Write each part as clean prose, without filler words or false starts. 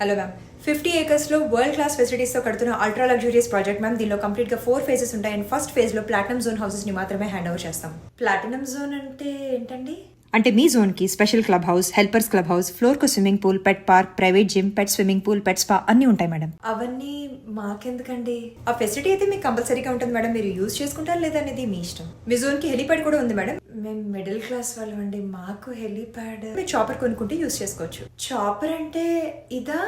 Hello ma'am, 50 acres లో world class facilities తో కడుతున్న అల్ట్రా లగ్జూరియస్ ప్రాజెక్ట్ మ్యామ్. దీనిలో కంప్లీట్ గా 4 phases ఉంటాయి. అండ్ ఫస్ట్ ఫేజ్ లో ప్లాటినం జోన్ హౌసెస్ ని మాత్రమే హ్యాండ్ ఓవర్ చేస్తాం. ప్లాటినం జోన్ అంటే ఏంటండి? అంటే మీ జోన్ కి special club house, helpers club house, floor కు స్విమ్మింగ్ పూల్, పెట్ పార్క్, ప్రైవేట్ జిమ్, పెట్ స్విమ్మింగ్ పూల్, పెట్ స్పా అన్ని ఉంటాయి మేడం. అవన్నీ మాకెందుకండి? ఆ ఫెసిలిటీ అయితే మీకు కంపల్సరీగా ఉంటుంది మేడం. మీరు యూజ్ చేసుకుంటారు లేదా అనేది మీ ఇష్టం. మీ జోన్ కి హెలిప్యాడ్ కూడా ఉంది మేడం. మేము మిడిల్ క్లాస్ వాళ్ళం అండి, మాకు హెలిప్యాడ్. మీరు చాపర్ కొనుక్కుంటే యూజ్ చేసుకోవచ్చు. చాపర్ అంటే ఇదా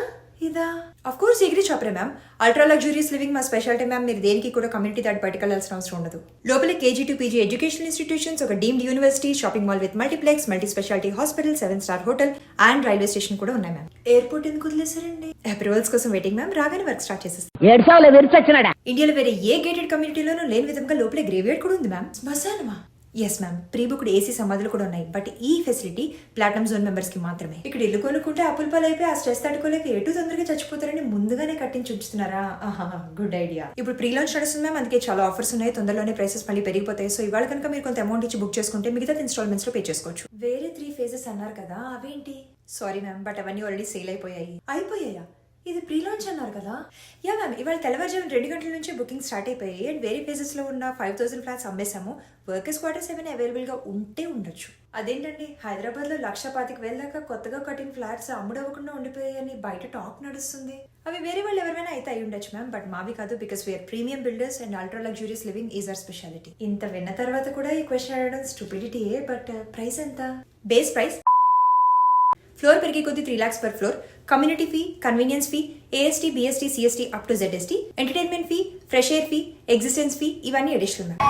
ఆఫ్ కోర్స్ ఎగ్రీ చాపరే మ్యామ్. అల్ట్రా లగ్జూరియస్ లివింగ్ మా స్పెషాలిటీ మ్యామ్. మీరు దేనికి కూడా కమ్యూనిటీ దాటి బయటకు వెళ్ళాల్సిన అవసరం ఉండదు. లోపల KG to PG educational institutions, ఒక deemed university, shopping mall with multiplex, multi speciality hospital, 7-star hotel and railway station కూడా ఉన్నాయి మ్యామ్. ఎయిర్పోర్ట్ ఎందుకు వదిలేశారండి? అప్రూవల్స్ కోసం వెయిటింగ్ మ్యామ్. రాగానే వర్క్ స్టార్ట్ చేసేస్తాం. ఇండియాలో వేరే ఏ గేటెడ్ కమ్యూనిటీలోనూ లేని విధంగా లోపల గ్రేవ్యార్డ్ కూడా ఉంది మ్యామ్. శ్మశానమా? Yes ma'am. Pre booked AC సమాధులు కూడా ఉన్నాయి. బట్ ఈ ఫెసిలిటీ ప్లాటినం జోన్ మెంబర్స్ కి మాత్రమే. ఇక్కడ ఇల్లు కొనుక్కుంటే అప్పుల పాలైపోయి ఆ స్ట్రెస్ తట్టుకోలేక ఎటు తొందరగా చచ్చిపోతారని ముందుగానే కట్టించి ఉంచుతున్నారా? Good idea. ఇప్పుడు ప్రీ లాంచ్ నడుస్తుంది మ్యామ్. అందుకే చాలా ఆఫర్స్ ఉన్నాయి. తొందరలోనే ప్రైసెస్ మళ్ళీ పెరిగిపోతాయి. సో ఇవాళ కనుక మీరు కొంత అమౌంట్ ఇచ్చి బుక్ చేసుకుంటే మిగతా ఇన్స్టాల్మెంట్స్ లో పే చేసుకోవచ్చు. వేరే 3 phases అన్నారు కదా, అవేంటి? సారీ మ్యామ్, బట్ అవన్నీ ఆల్రెడీ సేల్ అయిపోయాయా? ఇది ప్రీ లాంచ్ అన్నారు కదా. యా మ్యామ్, ఇవాళ తెల్లవారుజాము 2 గంటల నుంచి బుకింగ్ స్టార్ట్ అయిపోయాయి. అండ్ వేరే ఫేజెస్ లో ఉన్న 5000 ఫ్లాట్స్ అమ్మేశాము. వర్కర్స్ క్వార్టర్స్ ఏమైనా అవైలబుల్ గా ఉంటే ఉండొచ్చు. అదేంటండి, హైదరాబాద్ లో 1,25,000 దాకా కొత్తగా కట్టిన ఫ్లాట్స్ అమ్ముడవ్వకుండా ఉండిపోయాయని బయట టాక్ నడుస్తుంది. అవి వేరే వాళ్ళు ఎవరైనా అయితే అయి ఉండొచ్చు మ్యామ్, బట్ మావి కాదు. Because we are premium builders and ultra luxurious living is our speciality. ఇంత విన్న తర్వాత కూడా ఈ క్వశ్చన్ అడగడం స్టూపిడిటీయే. బట్ ప్రైస్ ఎంత? బేస్ ప్రైస్ ఫ్లోర్ పెరిగే కొద్ది 3 lakhs per floor. Community fee, convenience fee, AST, BST, CST up to ZST, entertainment fee, fresh air fee, existence fee ఇవన్నీ అడిషనల్ మ్యామ్.